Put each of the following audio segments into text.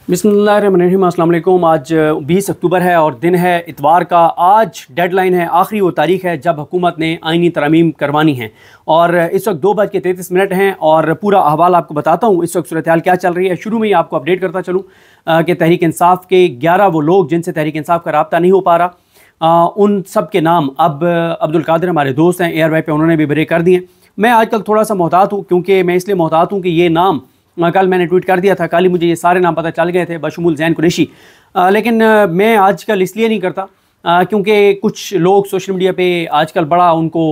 बिस्मिल्लाहिर्रहमानिर्रहीम। अस्सलाम वालेकुम। आज 20 अक्टूबर है और दिन है इतवार का। आज डेडलाइन है, आखिरी वो तारीख है जब हुकूमत ने आइनी तरमीम करवानी है और इस वक्त 2:33 हैं और पूरा अहवाल आपको बताता हूँ इस वक्त सूरत हाल क्या चल रही है। शुरू में ही आपको अपडेट करता चलूँ कि तहरीक इंसाफ के 11 वो लोग जिनसे तहरीक इंसाफ का रब्ता नहीं हो पा रहा, उन सब के नाम अब अब्दुल कादिर हमारे दोस्त हैं एयर वाई पे, उन्होंने भी ब्रेक कर दिए। मैं आजकल थोड़ा सा मोहतात हूँ, क्योंकि मैं इसलिए मोहतात हूँ कि ये नाम कल मैंने ट्वीट कर दिया था, कल ही मुझे ये सारे नाम पता चल गए थे बशमूल ज़ैन कुरैशी। लेकिन मैं आजकल इसलिए नहीं करता क्योंकि कुछ लोग सोशल मीडिया पे आजकल बड़ा उनको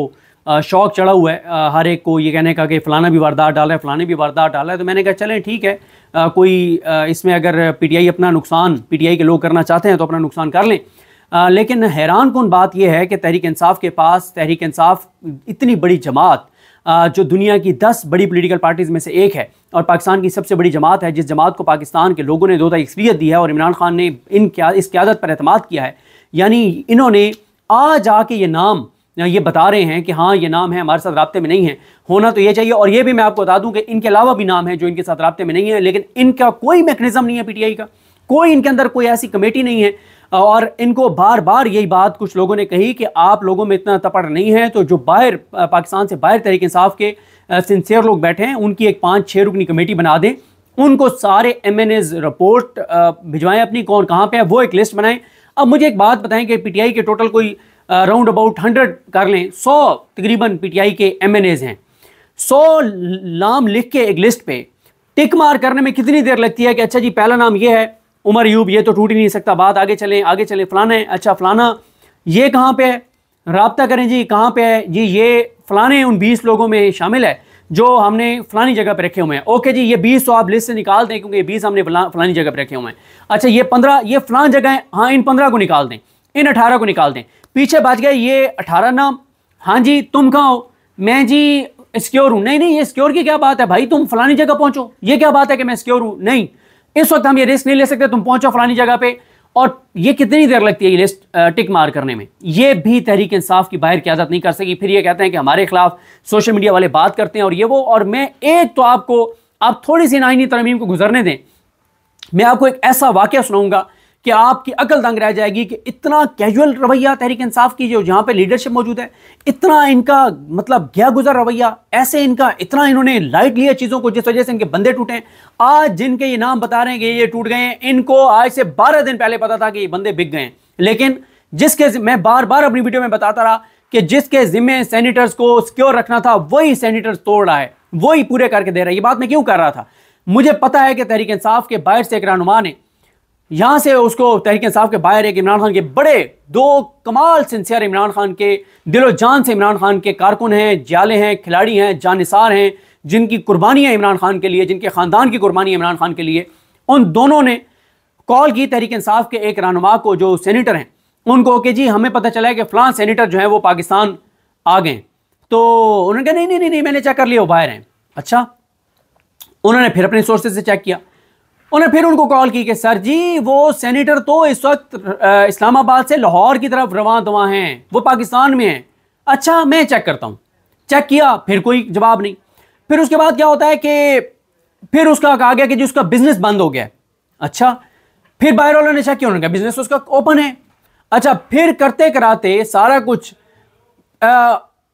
शौक़ चढ़ा हुआ है हर एक को ये कहने का कि फ़लाना भी वारदात डाला है, फ़लाने भी वारदात डाला है। तो मैंने कहा चलें ठीक है, कोई इसमें अगर पीटीआई अपना नुकसान, पीटीआई के लोग करना चाहते हैं तो अपना नुकसान कर लें। लेकिन हैरान कुन बात यह है कि तहरीक इंसाफ के पास, तहरीक इंसाफ इतनी बड़ी जमात जो दुनिया की 10 बड़ी पॉलिटिकल पार्टीज़ में से एक है और पाकिस्तान की सबसे बड़ी जमात है, जिस जमात को पाकिस्तान के लोगों ने दोदा एक्सपीरियंस दी है और इमरान खान ने इस क़यादत पर एतमाद किया है। यानी इन्होंने आज आके ये नाम ये बता रहे हैं कि हाँ ये नाम है, हमारे साथ राब्ते में नहीं है, होना तो ये चाहिए। और ये भी मैं आपको बता दूं कि इनके अलावा भी नाम है जो इनके साथ राब्ते में नहीं है, लेकिन इनका कोई मैकेनिज्म नहीं है पीटीआई का, कोई इनके अंदर कोई ऐसी कमेटी नहीं है। और इनको बार बार यही बात कुछ लोगों ने कही कि आप लोगों में इतना तपड़ नहीं है, तो जो बाहर पाकिस्तान से बाहर तहरीक इंसाफ के सिंसियर लोग बैठे हैं उनकी एक 5-6 रुकनी कमेटी बना दें, उनको सारे MNAs रिपोर्ट भिजवाएं अपनी, कौन कहाँ पे है वो एक लिस्ट बनाएं। अब मुझे एक बात बताएं कि पीटीआई के टोटल कोई राउंड अबाउट 100 कर लें, 100 तकरीबन पीटीआई के MNAs हैं। 100 नाम लिख के एक लिस्ट पे टिक मार करने में कितनी देर लगती है कि अच्छा जी पहला नाम ये है उमर अयूब, ये तो टूट ही नहीं सकता, बात आगे चलें फलाना है, अच्छा फलाना ये कहाँ पे है, राब्ता करें जी कहाँ पे है जी, ये फलाने उन 20 लोगों में शामिल है जो हमने फलानी जगह पे रखे हुए हैं। ओके जी ये 20 तो आप लिस्ट से निकाल दें क्योंकि ये 20 हमने फलानी जगह पे रखे हुए हैं। अच्छा ये 15 ये फलान जगह है, हाँ इन 15 को निकाल दें, इन 18 को निकाल दें, पीछे बच गए ये 18 नाम। हाँ जी तुम कहाँ हो, मैं जी सिक्योर हूँ। नहीं ये सिक्योर की क्या बात है भाई, तुम फलानी जगह पहुँचो, ये क्या बात है कि मैं सिक्योर हूँ, नहीं इस वक्त हम ये रिस्क नहीं ले सकते, तुम पहुंचो फलानी जगह पे। और ये कितनी देर लगती है ये लिस्ट टिक मार करने में, ये भी तहरीक इंसाफ की बाहर क़यादत नहीं कर सकी। फिर ये कहते हैं कि हमारे खिलाफ सोशल मीडिया वाले बात करते हैं और ये वो। और मैं एक तो आप थोड़ी सी आईनी तरमीम को गुजरने दें, मैं आपको एक ऐसा वाकया सुनाऊंगा कि आपकी अकल दंग रह जाएगी कि इतना कैजुअल रवैया तहरीक इंसाफ की जो जहाँ पे लीडरशिप मौजूद है, इतना इनका मतलब गया गुजर रवैया, ऐसे इनका इतना इन्होंने लाइट लिया चीज़ों को जिस वजह से इनके बंदे टूटे। आज जिनके ये नाम बता रहे हैं कि ये टूट गए हैं, इनको आज से 12 दिन पहले पता था कि ये बंदे बिक गए हैं। लेकिन जिसके मैं बार बार अपनी वीडियो में बताता रहा कि जिसके जिम्मे सैनिटर्स को सिक्योर रखना था वही सैनिटर्स तोड़ रहा है, वही पूरे करके दे रहा है। ये बात मैं क्यों कर रहा था, मुझे पता है कि तहरीक इंसाफ के बाहर से एक रहनुमा ने यहां से उसको, तहरीक इंसाफ के बाहर एक इमरान खान के बड़े 2 कमाल सिंसियर, इमरान खान के दिलो जान से इमरान खान के कारकुन हैं, जाले हैं, खिलाड़ी हैं, जानिसार हैं, जिनकी कुर्बानी है इमरान खान के लिए, जिनके ख़ानदान की कुर्बानी है इमरान खान के लिए। उन दोनों ने कॉल की तहरीक इंसाफ के एक रहनुमा को जो सेनेटर हैं उनको कि जी हमें पता चला है कि फ़लां सेनेटर जो है वो पाकिस्तान आ गए। तो उन्होंने कहा नहीं मैंने चेक कर लिया वो बाहर हैं। अच्छा, उन्होंने फिर अपने सोर्सेज से चेक किया, उन्होंने फिर उनको कॉल की कि सर जी वो सेनेटर तो इस वक्त इस्लामाबाद से लाहौर की तरफ रवां दवा हैं, वो पाकिस्तान में हैं। अच्छा मैं चेक करता हूँ, चेक किया फिर कोई जवाब नहीं। फिर उसके बाद क्या होता है कि फिर उसका कहा गया कि जी उसका बिजनेस बंद हो गया। अच्छा, फिर बाहर वालों ने चेक किया, उन्होंने कहा बिजनेस उसका ओपन है। अच्छा, फिर करते कराते सारा कुछ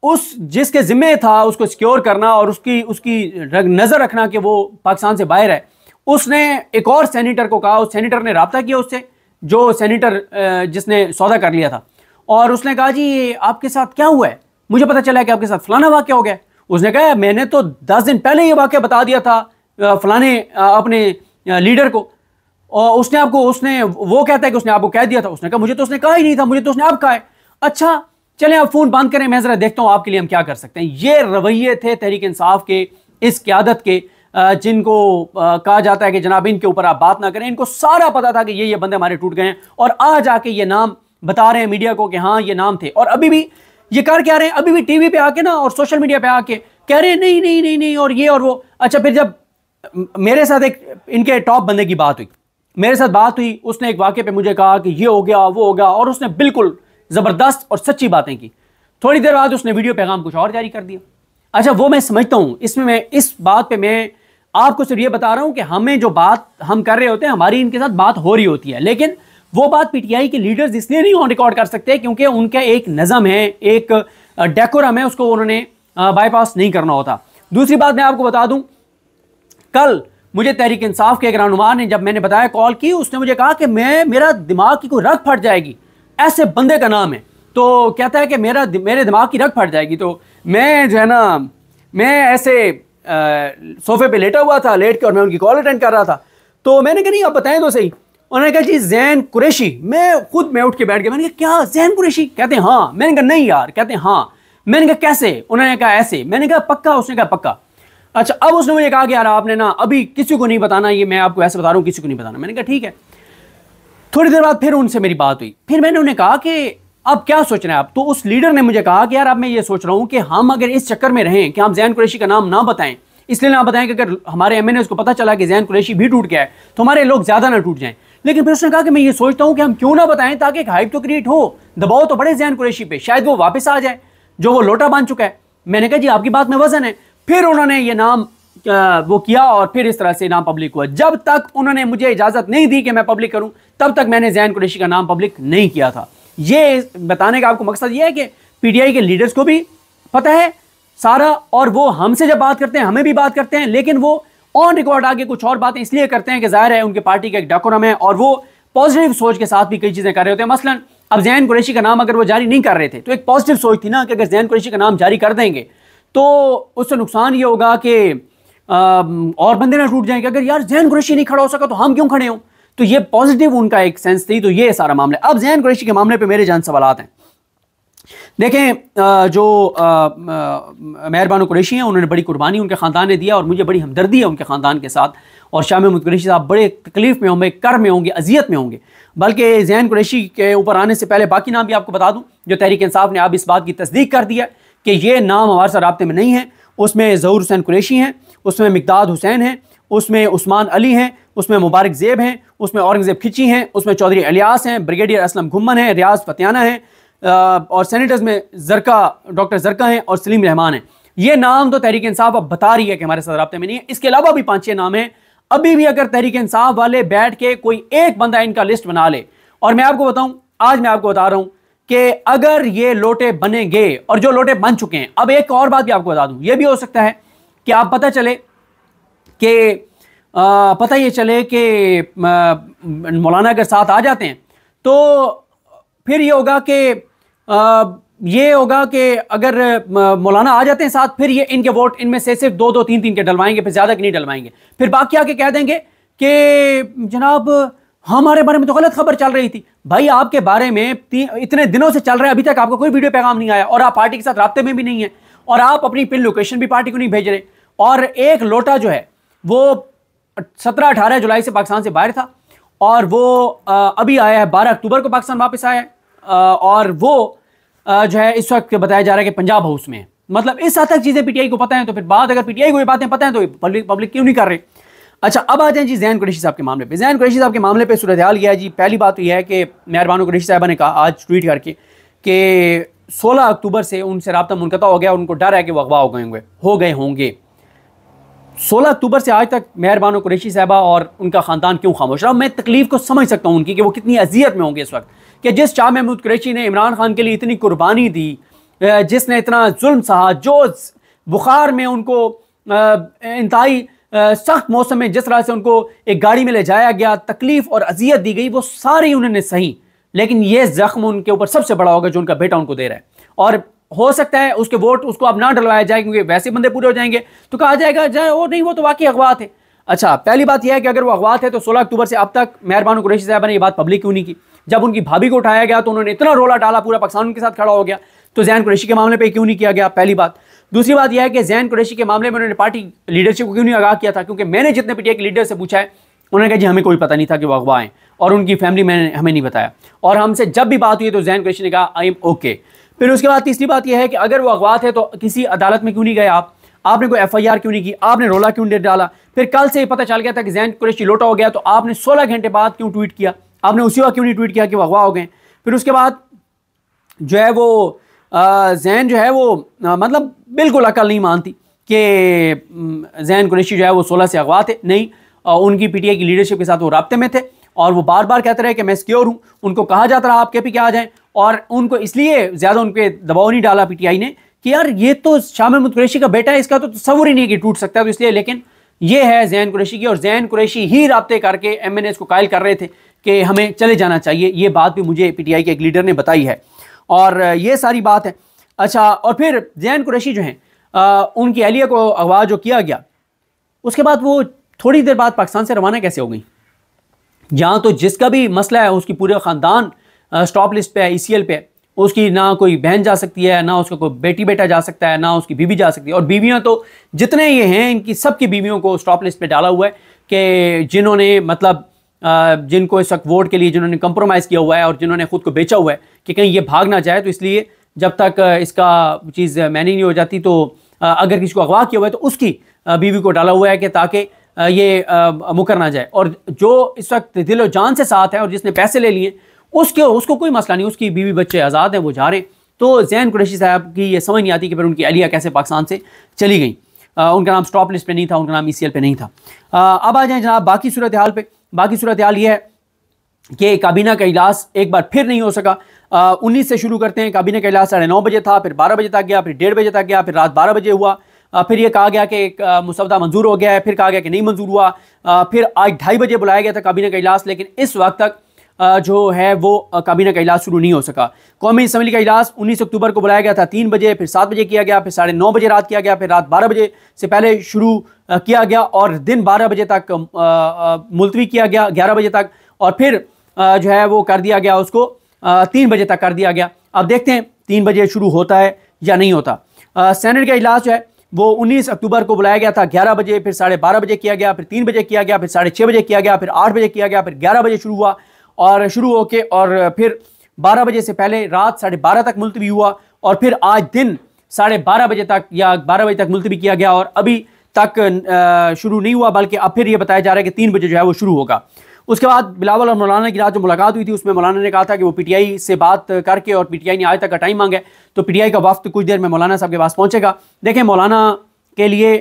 उस जिसके जिम्मे था उसको सिक्योर करना और उसकी नजर रखना कि वो पाकिस्तान से बाहर है, उसने एक और सेनेटर को कहा, उस सेनेटर ने राब्ता किया उससे, जो सेनेटर जिसने सौदा कर लिया था, और उसने कहा जी आपके साथ क्या हुआ है, मुझे पता चला है कि आपके साथ फलाना वाकया हो गया। उसने कहा मैंने तो 10 दिन पहले ये वाकया बता दिया था फलाने अपने लीडर को, और उसने वो कहता है कि उसने आपको कह दिया था। उसने कहा मुझे तो उसने कहा ही नहीं था, मुझे तो उसने आप कहा है। अच्छा चलें आप फ़ोन बंद करें, मैं ज़रा देखता हूँ आपके लिए हम क्या कर सकते हैं। ये रवैये थे तहरीक इंसाफ के इस क़यादत के, जिनको कहा जाता है कि जनाब इनके ऊपर आप बात ना करें। इनको सारा पता था कि ये बंदे हमारे टूट गए हैं और आज आके ये नाम बता रहे हैं मीडिया को कि हाँ ये नाम थे। और अभी भी ये कर क्या रहे हैं, अभी भी टीवी पे आके ना और सोशल मीडिया पे आके कह रहे हैं नहीं और ये और वो। अच्छा, फिर जब मेरे साथ एक इनके टॉप बंदे की बात हुई, मेरे साथ बात हुई, उसने एक वाक़े पे मुझे कहा कि ये हो गया वो हो गया, और उसने बिल्कुल ज़बरदस्त और सच्ची बातें की। थोड़ी देर बाद उसने वीडियो पैगाम कुछ और जारी कर दिया। अच्छा, वो मैं समझता हूँ, इसमें मैं इस बात पे मैं आपको सिर्फ ये बता रहा हूं कि हमें जो बात हम कर रहे होते हैं, हमारी इनके साथ बात हो रही होती है, लेकिन वो बात पीटीआई के लीडर्स इसलिए नहीं ऑन रिकॉर्ड कर सकते क्योंकि उनका एक नज़म है, एक डेकोरम है, उसको उन्होंने बाईपास नहीं करना होता। दूसरी बात मैं आपको बता दूं, कल मुझे तहरीक इंसाफ के एक रहनुमा ने, जब मैंने बताया कॉल की, उसने मुझे कहा कि मेरा दिमाग की कोई रग फट जाएगी, ऐसे बंदे का नाम है, तो कहता है कि मेरे दिमाग की रग फट जाएगी। तो मैं जो है ना, मैं ऐसे सोफे पे लेटा हुआ था, लेट के, और मैं उनकी कॉल अटेंड कर रहा था। तो मैंने कहा नहीं आप बताएं तो सही। उन्होंने कहा जी ज़ैन कुरैशी। मैं उठ के बैठ गया। मैंने कहा क्या ज़ैन कुरैशी? कहते हैं हाँ। मैंने कहा नहीं यार। कहते हैं हाँ। मैंने कहा कैसे? उन्होंने कहा ऐसे। मैंने कहा पक्का? उसने कहा पक्का। अच्छा, अब उसने मुझे कहा कि यार आपने ना अभी किसी को नहीं बताना, ये मैं आपको ऐसे बता रहा हूँ, किसी को नहीं बताना। मैंने कहा ठीक है। थोड़ी देर बाद फिर उनसे मेरी बात हुई, फिर मैंने उन्हें कहा कि अब क्या सोच रहे हैं आप? तो उस लीडर ने मुझे कहा कि यार अब मैं ये सोच रहा हूँ कि हम अगर इस चक्कर में रहें कि हम ज़ैन कुरैशी का नाम ना बताएं, इसलिए ना बताएं कि अगर हमारे एमएनएस को पता चला कि ज़ैन कुरैशी भी टूट गया है तो हमारे लोग ज़्यादा ना टूट जाएं। लेकिन फिर उसने कहा कि मैं ये सोचता हूँ कि हम क्यों ना बताएं, ताकि एक हाइप तो क्रिएट हो, दबाव तो बढ़े ज़ैन कुरैशी पे, शायद वो वापस आ जाए जो वो लोटा बन चुका है। मैंने कहा जी आपकी बात में वजन है। फिर उन्होंने ये नाम वो किया और फिर इस तरह से नाम पब्लिक हुआ। जब तक उन्होंने मुझे इजाजत नहीं दी कि मैं पब्लिक करूं, तब तक मैंने ज़ैन कुरैशी का नाम पब्लिक नहीं किया था। ये बताने का आपको मकसद ये है कि पीटीआई के लीडर्स को भी पता है सारा, और वो हमसे जब बात करते हैं हमें भी बात करते हैं, लेकिन वो ऑन रिकॉर्ड आगे कुछ और बातें इसलिए करते हैं कि जाहिर है उनके पार्टी का एक डेकोरम है और वो पॉजिटिव सोच के साथ भी कई चीजें कर रहे होते हैं। मसलन अब ज़ैन कुरैशी का नाम अगर वो जारी नहीं कर रहे थे तो एक पॉजिटिव सोच थी ना कि अगर ज़ैन कुरैशी का नाम जारी कर देंगे तो उससे नुकसान ये होगा कि और बंदे ना टूट जाएंगे। अगर यार ज़ैन कुरैशी नहीं खड़ा हो सका तो हम क्यों खड़े हों? तो ये पॉजिटिव उनका एक सेंस थी। तो ये सारा मामला। अब ज़ैन कुरैशी के मामले पे मेरे जान सवालात हैं। देखें, जो मेहर बानो कुरैशी हैं, उन्होंने बड़ी कुर्बानी उनके ख़ानदान ने दिया और मुझे बड़ी हमदर्दी है उनके ख़ानदान के साथ। और शाह महमूद कुरैशी साहब बड़े तकलीफ़ में होंगे, कर में होंगे, अजियत में होंगे। बल्कि ज़ैन कुरैशी के ऊपर आने से पहले बाकी नाम भी आपको बता दूँ जो तहरीक इंसाफ ने अब इस बात की तस्दीक कर दिया कि ये नाम हमारे साथ राब्ते में नहीं है। उसमें ज़हूर हुसैन कुरैशी हैं, उसमें मिकदाद हुसैन हैं, उसमें उस्मान अली हैं, उसमें मुबारक ज़ेब हैं, उसमें औरंगज़ेब खिची हैं, उसमें चौधरी इलियास हैं, ब्रिगेडियर असलम घुम्मन हैं, रियाज फतियाना हैं, और सेनेटर्स में डॉक्टर ज़रका हैं और सलीम रहमान हैं। ये नाम तो तहरीक इंसाफ अब बता रही है कि हमारे साथ राब्ते में नहीं है। इसके अलावा भी 5-6 नाम हैं। अभी भी अगर तहरीक इंसाफ वाले बैठ के कोई एक बंदा इनका लिस्ट बना ले, और मैं आपको बताऊं, आज मैं आपको बता रहा हूं कि अगर ये लोटे बनेंगे और जो लोटे बन चुके हैं, अब एक और बात भी आपको बता दूं, यह भी हो सकता है कि आप पता ये चले कि मौलाना अगर साथ आ जाते हैं तो फिर ये होगा कि अगर मौलाना आ जाते हैं साथ, फिर ये इनके वोट इनमें से सिर्फ 2-2, 3-3 के डलवाएंगे, फिर ज्यादा के नहीं डलवाएंगे। फिर बाकी आके कह देंगे कि जनाब हमारे बारे में तो गलत खबर चल रही थी। भाई आपके बारे में इतने दिनों से चल रहा है, अभी तक आपको कोई वीडियो पैगाम नहीं आया और आप पार्टी के साथ राब्ते में भी नहीं है और आप अपनी पिन लोकेशन भी पार्टी को नहीं भेज रहे। और एक लोटा जो है वो 17-18 जुलाई से पाकिस्तान से बाहर था और वो अभी आया है 12 अक्टूबर को पाकिस्तान वापस आया है, और वो जो है इस वक्त बताया जा रहा है कि पंजाब हाउस में है। मतलब इस हद तक चीजें पीटीआई को पता है। तो फिर बात, अगर पीटीआई को ये बातें पता है तो पब्लिक क्यों नहीं कर रहे? अच्छा, अब आ जाए जी ज़ैन कुरैशी साहब के मामले पे। ज़ैन कुरैशी साहब के मामले पे सूरत हाल यह है जी। पहली बात तो यह है कि मेहर बानो कुरैशी साहबा ने कहा आज ट्वीट करके कि 16 अक्टूबर से उनसे राब्ता मुनक़ता हो गया, उनको डर है कि वो अगवा हो गए होंगे। 16 अक्टूबर से आज तक मेहर बानो कुरैशी साहबा और उनका ख़ानदान क्यों खामोश रहा? मैं तकलीफ़ को समझ सकता हूँ उनकी कि वो कितनी अजियत में होंगे इस वक्त, कि जिस शाह महमूद कुरैशी ने इमरान खान के लिए इतनी कुर्बानी दी, जिसने इतना जुल्म सहा, जो बुखार में उनको इंतहाई सख्त मौसम में जिस तरह से उनको एक गाड़ी में ले जाया गया, तकलीफ और अजियत दी गई, वो सारी उन्होंने सही। लेकिन ये जख्म उनके ऊपर सबसे बड़ा होगा जो उनका बेटा उनको दे रहा है। और हो सकता है उसके वोट उसको अब ना डलवाया जाए क्योंकि वैसे बंदे पूरे हो जाएंगे तो कहा जाएगा जाए वो नहीं, वो तो वाकई अगवा थे। अच्छा, पहली बात यह है कि अगर वो अगवा थे तो 16 अक्टूबर से अब तक मेहर बानो कुरैशी साहबा ने ये बात पब्लिक क्यों नहीं की? जब उनकी भाभी को उठाया गया तो उन्होंने इतना रोला डाला, पूरा पाकिस्तान उनके साथ खड़ा हो गया, तो ज़ैन कुरैशी के मामले पे क्यों नहीं किया गया? पहली बात। दूसरी बात यह है कि ज़ैन कुरैशी के मामले में उन्होंने पार्टी लीडरशिप को क्यों नहीं आगाह किया था? क्योंकि मैंने जितने पीटीआई के लीडर से पूछा है उन्होंने कहा जी हमें कोई पता नहीं था कि वो अगवा हैं और उनकी फैमिली में हमें नहीं बताया, और हमसे जब भी बात हुई तो ज़ैन कुरैशी ने कहा आई एम ओके। फिर उसके बाद तीसरी बात यह है कि अगर वो अगवा थे तो किसी अदालत में क्यों नहीं गए आपने कोई FIR क्यों नहीं की? आपने रोला क्यों नहीं डाला? फिर कल से पता चल गया था कि ज़ैन कुरैशी लोटा हो गया तो आपने 16 घंटे बाद क्यों ट्वीट किया? आपने उसी वक्त क्यों नहीं ट्वीट किया कि वो अगवा हो गए? फिर उसके बाद जो है वो ज़ैन जो है वो मतलब बिल्कुल अकल नहीं मानती कि ज़ैन कुरैशी जो है वो 16 से अगवा थे, नहीं, उनकी पीटीआई की लीडरशिप के साथ वो राब्ते में थे और वो बार बार कहते रहे कि मैं सिक्योर हूँ। उनको कहा जाता रहा आप KP के आ जाएं, और उनको इसलिए ज़्यादा उन पर दबाव नहीं डाला पीटीआई ने कि यार ये तो शाह महमूद कुरैशी का बेटा है, इसका तो तस्वुर ही नहीं कि टूट सकता है, तो इसलिए। लेकिन ये है ज़ैन कुरैशी की, और ज़ैन कुरैशी ही राब्ते करके MNAs को कायल कर रहे थे कि हमें चले जाना चाहिए। ये बात भी मुझे पीटीआई के एक लीडर ने बताई है, और ये सारी बात है। अच्छा, और फिर ज़ैन कुरैशी जो हैं, उनकी अहलिया को अगवा जो किया गया, उसके बाद वो थोड़ी देर बाद पाकिस्तान से रवाना कैसे हो गई? जहाँ तो जिसका भी मसला है उसकी पूरे ख़ानदान स्टॉप लिस्ट पे है, ECL पे है, उसकी ना कोई बहन जा सकती है, ना उसका कोई बेटी बेटा जा सकता है, ना उसकी बीवी जा सकती है। और बीवियाँ तो जितने ये हैं, इनकी सबकी बीवियों को स्टॉप लिस्ट पे डाला हुआ है कि जिन्होंने मतलब जिनको इस वक्त वोट के लिए जिन्होंने कंप्रोमाइज़ किया हुआ है और जिन्होंने खुद को बेचा हुआ है कि कहीं ये भाग ना जाए, तो इसलिए जब तक इसका चीज़ मैनी नहीं हो जाती, तो अगर किसी को अगवा किया हुआ है तो उसकी बीवी को डाला हुआ है कि ताकि ये मुकर ना जाए। और जो इस वक्त दिलो जान से साथ है और जिसने पैसे ले लिए, उसको कोई मसला नहीं, उसकी बीवी बच्चे आज़ाद हैं, वो जा रहे हैं। तो ज़ैन कुरैशी साहब की ये समझ नहीं आती कि फिर उनकी अहलिया कैसे पाकिस्तान से चली गई। उनका नाम स्टॉप लिस्ट पे नहीं था, उनका नाम ECL पे नहीं था। अब आ जाएँ जनाब बाकी सूरत हाल पे। बाकी सूरत हाल ये है कि काबीना का इजलास एक बार फिर नहीं हो सका। 19 से शुरू करते हैं। काबीना का इजलास 9:30 बजे था, फिर 12 बजे तक गया, फिर 1:30 बजे तक गया, फिर रात 12 बजे हुआ। फिर ये कहा गया कि एक मुसवदा मंजूर हो गया है, फिर कहा गया कि नहीं मंजूर हुआ। फिर आज 2:30 बजे बुलाया गया था काबीना का इजलास, लेकिन इस वक्त तक जो है वो काबीना का इजलास शुरू नहीं हो सका। कौमी असम्बली का इजलास 19 अक्टूबर को बुलाया गया था 3 बजे, फिर 7 बजे किया गया, फिर 9:30 बजे रात किया गया, फिर रात 12 बजे से पहले शुरू किया गया और दिन 12 बजे तक मुलतवी किया गया, 11 बजे तक, और फिर जो है वो कर दिया गया उसको 3 बजे तक कर दिया गया। अब देखते हैं 3 बजे शुरू होता है या नहीं होता। सेनेट का इजलास जो है वो 19 अक्टूबर को बुलाया गया था 11 बजे, फिर 12:30 बजे किया गया, फिर 3 बजे किया गया, फिर 6:30 बजे किया गया, फिर 8 बजे किया गया, फिर 11 बजे शुरू हुआ, और शुरू होके और फिर 12 बजे से पहले रात 12:30 तक मुलतवी हुआ, और फिर आज दिन 12:30 बजे तक या 12 बजे तक मुलतवी किया गया, और अभी तक शुरू नहीं हुआ, बल्कि अब फिर ये बताया जा रहा है कि 3 बजे जो है वो शुरू होगा। उसके बाद बिलावल और मौलाना की रात जो मुलाकात हुई थी, उसमें मौलाना ने कहा था कि वो PTI से बात करके, और PTI ने आज तक का टाइम मांगा है, तो PTI का वफ्द कुछ देर में मौलाना साहब के पास पहुंचेगा। देखें, मौलाना के लिए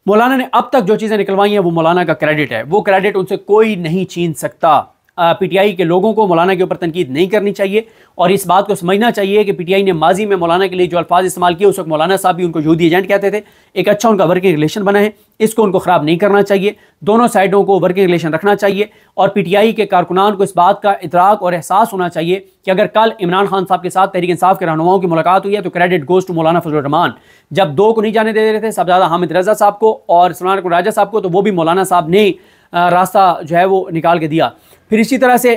मौलाना ने अब तक जो चीज़ें निकलवाई हैं वो मौलाना का क्रेडिट है, वो क्रेडिट उनसे कोई नहीं छीन सकता। PTI के लोगों को मौलाना के ऊपर तनकीद नहीं करनी चाहिए, और इस बात को समझना चाहिए कि PTI ने माजी में मौलाना के लिए जो अल्फाज इस्तेमाल किए, उस वक्त मौलाना साहब भी उनको यहूदी एजेंट कहते थे। एक अच्छा उनका वर्किंग रिलेशन बना है, इसको उनको ख़राब नहीं करना चाहिए, दोनों साइडों को वर्किंग रिलेशन रखना चाहिए, और PTI के कारकुनान को इस बात का इतराक और एहसास होना चाहिए कि अगर कल इमरान खान साहब के साथ तहरीक इंसाफ के रहनुमाओं की मुलाकात हुई है तो क्रेडिट गोज़ टू मौलाना फजलुर रहमान। जब 2 को नहीं जाने दे रहे थे, सबसे ज़्यादा हामिद रजा साहब को और सलमान राजा साहब को, तो वो भी मौलाना साहब ने रास्ता जो है वो निकाल के दिया। फिर इसी तरह से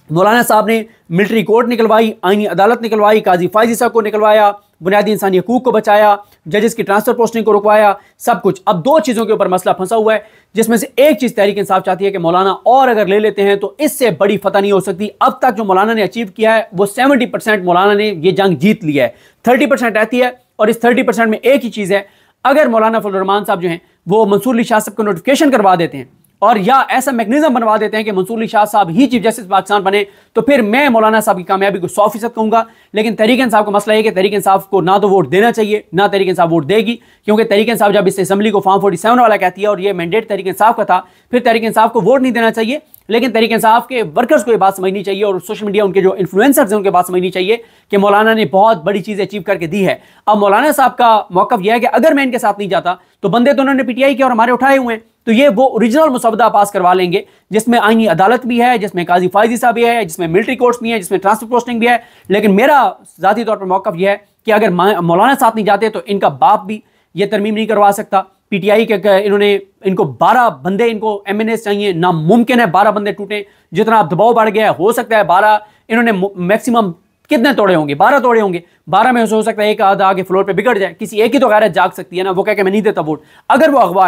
मौलाना साहब ने मिलिट्री कोर्ट निकलवाई, आईनी अदालत निकलवाई, काजी फायजी साहब को निकलवाया, बुनियादी इंसानी हकूक़ को बचाया, जजेस की ट्रांसफ़र पोस्टिंग को रुकवाया, सब कुछ। अब 2 चीज़ों के ऊपर मसला फंसा हुआ है, जिसमें से एक चीज़ तहरीक इंसाफ चाहती है कि मौलाना और अगर ले लेते हैं तो इससे बड़ी फतह नहीं हो सकती। अब तक जो मौलाना ने अचीव किया है वो 70% मौलाना ने ये जंग जीत लिया है, 30% रहती है, और इस 30% में एक ही चीज़ है, अगर मौलाना फजलुर रहमान साहब जो हैं वो मंसूर अली शाह साहब को नोटिफिकेशन करवा देते हैं और या ऐसा मैकेनिज्म बनवा देते हैं कि मंसूर अली शाह साहब ही चीफ जस्टिस पाकिस्तान बने, तो फिर मैं मौलाना साहब की कामयाबी को 100% कहूँगा। लेकिन तहरीक इंसाफ का मसला है कि तहरीक इंसाफ को ना तो वोट देना चाहिए, ना तहरीक इंसाफ वोट देगी, क्योंकि तहरीक इंसाफ जब इस असम्बली को फॉर्म 47 वाला कहती है और ये मैंडेट तहरीक इंसाफ का था, फिर तहरीक इंसाफ को वोट नहीं देना चाहिए। लेकिन तहरीक इंसाफ के वर्कर्स को ये बात समझनी चाहिए और सोशल मीडिया उनके जो इन्फ्लुएंसर्स हैं उनके बात समझनी चाहिए कि मौलाना ने बहुत बड़ी चीज़ अचीव करके दी है। अब मौलाना साहब का मौक़िफ़ यह है कि अगर मैं इनके साथ नहीं जाता तो बंदे तो उन्होंने PTI के और हमारे उठाए हुए हैं, तो ये वो ओरिजिनल मुसवदा पास करवा लेंगे जिसमें आईनी अदालत भी है, जिसमें काजी फायजी साहब भी है, जिसमें मिलिट्री कोर्ट्स भी हैं, जिसमें ट्रांसफर पोस्टिंग भी है। लेकिन मेरा ज़ाती तौर पर मौक़िफ़ यह है कि अगर मौलाना साहब नहीं जाते तो इनका बाप भी ये तरमीम नहीं करवा सकता। PTI के इनको 12 बंदे इनको MNAs चाहिए, नामुमकिन है 12 बंदे टूटे। जितना अब दबाव बढ़ गया है, हो सकता है 12 इन्होंने मैक्सिमम कितने तोड़े होंगे, 12 तोड़े होंगे। 12 में हो सकता है एक आधा आगे फ्लोर पे बिगड़ जाए, किसी एक ही तो गैरत जाग सकती है ना, वो कह के मैं नहीं देता वोट। अगर वो अगवा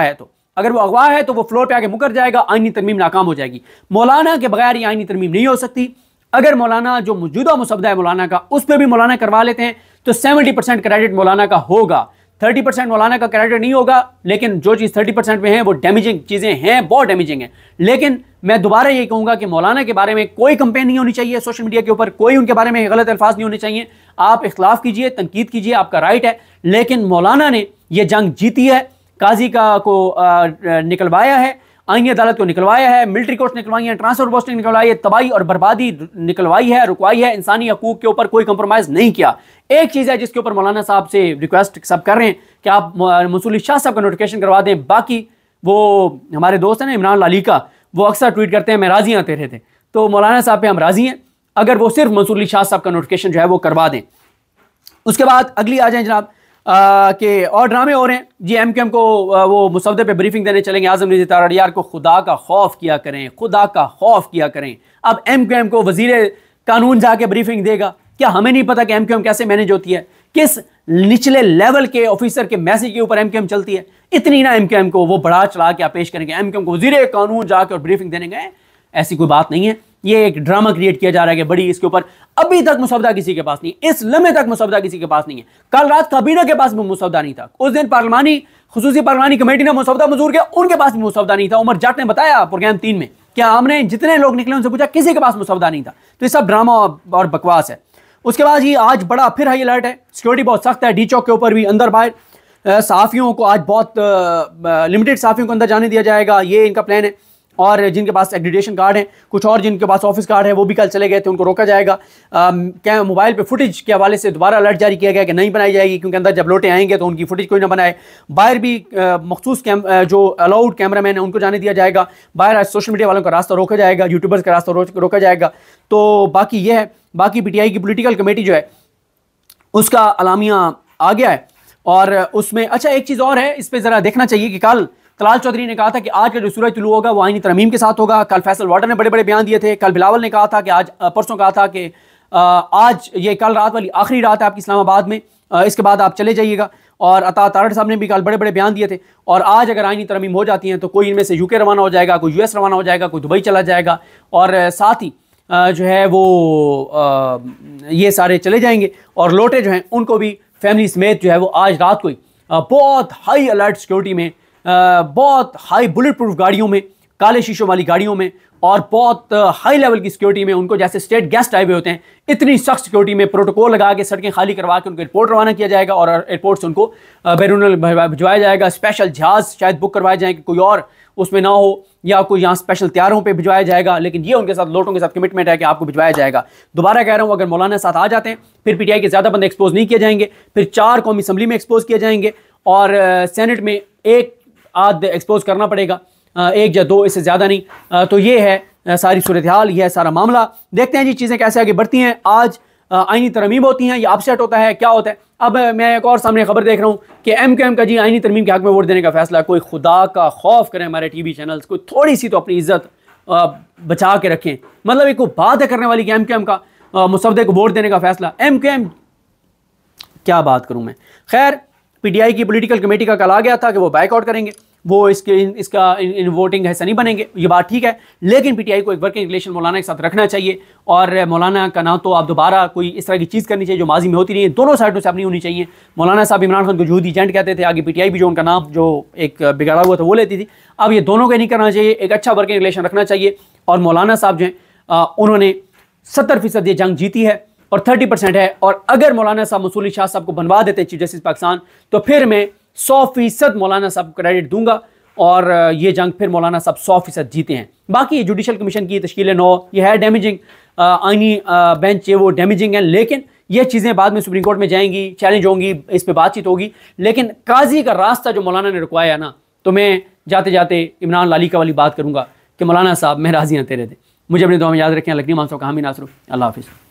है तो वो फ्लोर पे आके मुकर जाएगा, आईनी तरमीम नाकाम हो जाएगी। मौलाना के बगैर ये आईनी तरमीम नहीं हो सकती। अगर मौलाना जो मौजूदा मुसवदा है मौलाना का, उस पर भी मौलाना करवा लेते हैं तो 70% क्रेडिट मौलाना का होगा, 30% मौलाना का क्रेडिट नहीं होगा। लेकिन जो चीज़ 30% में है वो डैमेजिंग चीज़ें हैं, बहुत डैमेजिंग है। लेकिन मैं दोबारा यही कहूँगा कि मौलाना के बारे में कोई कंपेन नहीं होनी चाहिए सोशल मीडिया के ऊपर, कोई उनके बारे में गलत अल्फाज नहीं होने चाहिए। आप इख्तलाफ कीजिए, तनकीद कीजिए, आपका राइट है। लेकिन मौलाना ने ये जंग जीती है, काजी का को निकलवाया है, आईनी अदालत को निकलवाया है, मिलिट्री कोर्ट निकलवाई है, ट्रांसफर पोस्टिंग निकलवाई है, तबाही और बर्बादी निकलवाई है, रुकवाई है, इंसानी हकूक के ऊपर कोई कंप्रोमाइज नहीं किया। एक चीज़ है जिसके ऊपर मौलाना साहब से रिक्वेस्ट सब कर रहे हैं कि आप मंसूर अली शाह साहब का नोटिफिकेशन करवा दें। बाकी वो हमारे दोस्त हैं ना इमरान लाली का, वो अक्सर ट्वीट करते हैं मैं राजी आते रहे थे, तो मौलाना साहब पे हम राजी हैं अगर वो सिर्फ मंसूर अली शाह साहब का नोटिफिकेशन जो है वो करवा दें। उसके बाद अगली आ जाए जनाब के और ड्रामे हो रहे हैं जी। MQM को वो मुसवदे पे ब्रीफिंग देने चलेंगे। आजम रिज़वी तारड़ियार को खुदा का खौफ किया करें, खुदा का खौफ किया करें। अब MQM को वजीर कानून जाके ब्रीफिंग देगा? क्या हमें नहीं पता कि MQM कैसे मैनेज होती है? किस निचले लेवल के ऑफिसर के मैसेज के ऊपर MQM चलती है? इतनी ना MQM को वो बढ़ा चढ़ा के पेश करेंगे, MQM को वजीर कानून जाके और ब्रीफिंग देने गए, ऐसी कोई बात नहीं है। ये एक ड्रामा क्रिएट किया जा रहा है कि बड़ी इसके ऊपर अभी तक मुसवदा किसी के पास नहीं, इस लम्हे तक मुसवदा किसी के पास नहीं है। कल रात काबीना के पास भी मुसवदा नहीं था, उस दिन पार्लिमानी खुसूसी पार्लिमानी कमेटी ने मुसवदा मंजूर किया, उनके पास भी मुसवदा नहीं था। उमर जट ने बताया प्रोग्राम 3 में, क्या हमने जितने लोग निकले उनसे पूछा, किसी के पास मुसवदा नहीं था। तो ये सब ड्रामा और बकवास है। उसके बाद ही आज बड़ा फिर हाई अलर्ट है, सिक्योरिटी बहुत सख्त है, डी चौक के ऊपर भी अंदर बाहर सहाफ़ियों को आज बहुत लिमिटेड सहाफ़ियों को अंदर जाने दिया जाएगा, ये इनका प्लान है। और जिनके पास एक्रेडिटेशन कार्ड है, कुछ और जिनके पास ऑफिस कार्ड है, वो भी कल चले गए थे, उनको रोका जाएगा। क्या मोबाइल पे फुटेज के हवाले से दोबारा अलर्ट जारी किया गया कि नहीं बनाई जाएगी, क्योंकि अंदर जब लोटे आएंगे तो उनकी फुटेज कोई ना बनाए। बाहर भी मखसूस जो अलाउड कैमरामैन है उनको जाने दिया जाएगा। बाहर आज सोशल मीडिया वालों का रास्ता रोका जाएगा, यूट्यूबर्स का रास्ता रोका जाएगा। तो बाकी ये है, बाकी PTI की पोलिटिकल कमेटी जो है उसका अलामिया आ गया है। और उसमें अच्छा एक चीज़ और है, इस पर ज़रा देखना चाहिए कि कल तलाल चौधरी ने कहा था कि आज का जो सूरज तुलू होगा वो आईनी तरमीम के साथ होगा। कल फैसल वाटर ने बड़े बड़े बयान दिए थे। कल बिलावल ने कहा था कि आज परसों कहा था कि आज ये कल रात वाली आखिरी रात है आपकी इस्लामाबाद में, इसके बाद आप चले जाइएगा। और अता तारड़ साहब ने भी कल बड़े बड़े बयान दिए थे। और आज अगर आईनी तरमीम हो जाती हैं तो कोई इनमें से UK रवाना हो जाएगा, कोई US रवाना हो जाएगा, कोई दुबई चला जाएगा, और साथ ही जो है वो ये सारे चले जाएंगे। और लोटे जो हैं उनको भी फैमिली समेत जो है वो आज रात को ही बहुत हाई अलर्ट सिक्योरिटी में, बहुत हाई बुलेट प्रूफ गाड़ियों में, काले शीशों वाली गाड़ियों में, और बहुत हाई लेवल की सिक्योरिटी में, उनको जैसे स्टेट गेस्ट आए हुए होते हैं इतनी सख्त सिक्योरिटी में प्रोटोकॉल लगा के सड़कें खाली करवा के उनको एयरपोर्ट रवाना किया जाएगा। और एयरपोर्ट से उनको बैरून भिजवाया जाएगा। स्पेशल जहाज़ शायद बुक करवाए जाएंगे, कोई और उसमें ना हो, या कोई यहाँ स्पेशल तैयारों पे भिजवाया जाएगा। लेकिन ये उनके साथ लोटों के साथ कमिटमेंट है कि आपको भिजवाया जाएगा। दोबारा कह रहा हूँ, अगर मौलाना साथ आ जाते हैं फिर PTI के ज़्यादा बंदे एक्सपोज नहीं किए जाएंगे, फिर 4 कौमी असम्बली में एक्सपोज किए जाएंगे, और सेनेट में एक आध एक्सपोज करना पड़ेगा, 1 या 2, इससे ज़्यादा नहीं। तो ये है सारी सूरत हाल, ये है सारा मामला। देखते हैं जी चीज़ें कैसे आगे बढ़ती हैं। आज आईनी तरमीम होती हैं, ये अपसेट होता है, क्या होता है। अब मैं एक और सामने खबर देख रहा हूँ कि MQM का जी आईनी तरमीम के हक में वोट देने का फैसला। कोई खुदा का खौफ करें हमारे TV चैनल्स, कोई थोड़ी सी तो अपनी इज्जत बचा के रखें। मतलब एक बात है करने वाली कि MQM का मुसवदे को वोट देने का फैसला। MQM क्या बात करूँ मैं। खैर, PTI की पॉलिटिकल कमेटी का कल आ गया था कि वो बाइकआउट करेंगे, वो इसका इन वोटिंग हिस्सा नहीं बनेंगे, ये बात ठीक है। लेकिन PTI को एक वर्किंग रिलेशन मौलाना के साथ रखना चाहिए, और मौलाना का ना तो आप दोबारा कोई इस तरह की चीज़ करनी चाहिए जो माजी में होती नहीं है। दोनों साइडों से अपनी होनी चाहिए। मौलाना साहब इमरान खान को जूदी एजेंट कहते थे, आगे PTI भी जो उनका नाम जो एक बिगाड़ा हुआ था वो लेती थी। अब ये दोनों का नहीं करना चाहिए, एक अच्छा वर्किंग रिलेशन रखना चाहिए। और मौलाना साहब जो हैं उन्होंने 70% ये जंग जीती है और 30% है। और अगर मौलाना साहब मंसूर अली शाह साहब को बनवा देते चीफ जस्टिस पाकिस्तान, तो फिर मैं 100% मौलाना साहब को क्रेडिट दूंगा, और ये जंग फिर मौलाना साहब 100% जीते हैं। बाकी जुडिशल कमीशन की तश्कील 9 ये है डैमेजिंग, आईनी बेंच ये वो डैमेजिंग है, लेकिन ये चीज़ें बाद में सुप्रीम कोर्ट में जाएंगी, चैलेंज होंगी, इस पर बातचीत होगी। लेकिन काजी का रास्ता जो मौलाना ने रुकवाया ना, तो मैं जाते जाते इमरान लाली का वाली बात करूँगा कि मौलाना साहब मैं राजी हैं तेरे थे। मुझे अपनी दुआ में याद रखें। लकनी मानसो का हामी नासरू। अल्लाह हाफिज़।